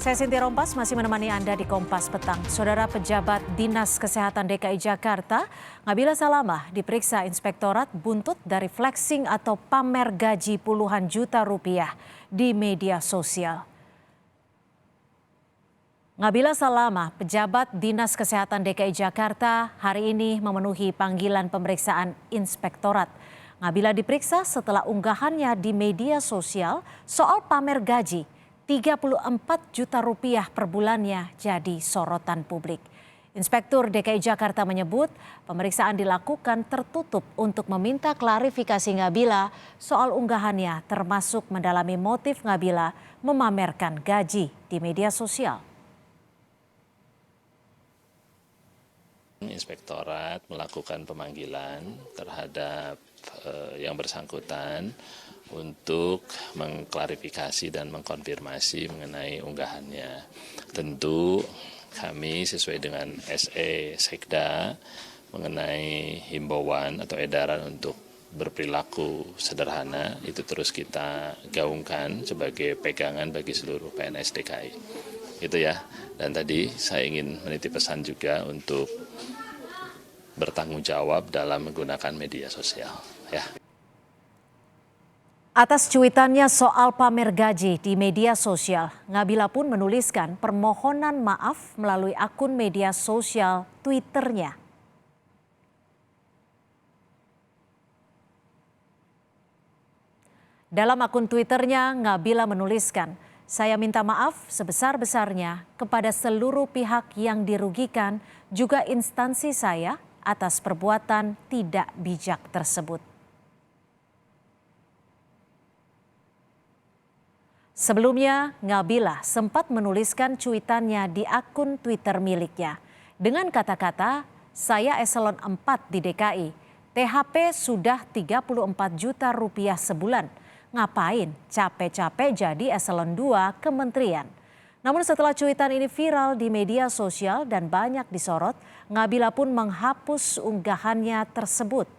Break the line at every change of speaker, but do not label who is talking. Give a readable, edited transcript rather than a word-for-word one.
Saya Sinti Rompas masih menemani Anda di Kompas Petang. Saudara pejabat Dinas Kesehatan DKI Jakarta, Nabila Salamah diperiksa Inspektorat buntut dari flexing atau pamer gaji puluhan juta rupiah di media sosial. Nabila Salamah, pejabat Dinas Kesehatan DKI Jakarta, hari ini memenuhi panggilan pemeriksaan Inspektorat. Nabila diperiksa setelah unggahannya di media sosial soal pamer gaji 34 juta rupiah per bulannya jadi sorotan publik. Inspektur DKI Jakarta menyebut pemeriksaan dilakukan tertutup untuk meminta klarifikasi Nabila soal unggahannya, termasuk mendalami motif Nabila memamerkan gaji di media sosial.
Inspektorat melakukan pemanggilan terhadap yang bersangkutan untuk mengklarifikasi dan mengkonfirmasi mengenai unggahannya. Tentu kami sesuai dengan SE Sekda mengenai himbauan atau edaran untuk berperilaku sederhana itu terus kita gaungkan sebagai pegangan bagi seluruh PNS DKI. Gitu ya. Dan tadi saya ingin menitip pesan juga untuk bertanggung jawab dalam menggunakan media sosial. Ya.
Atas cuitannya soal pamer gaji di media sosial, Nabila pun menuliskan permohonan maaf melalui akun media sosial Twitternya. Dalam akun Twitternya, Nabila menuliskan, "Saya minta maaf sebesar-besarnya kepada seluruh pihak yang dirugikan, juga instansi saya atas perbuatan tidak bijak tersebut." Sebelumnya, Nabila sempat menuliskan cuitannya di akun Twitter miliknya dengan kata-kata, "Saya eselon 4 di DKI, THP sudah 34 juta rupiah sebulan. Ngapain capek-capek jadi eselon 2 kementerian?" Namun setelah cuitan ini viral di media sosial dan banyak disorot, Nabila pun menghapus unggahannya tersebut.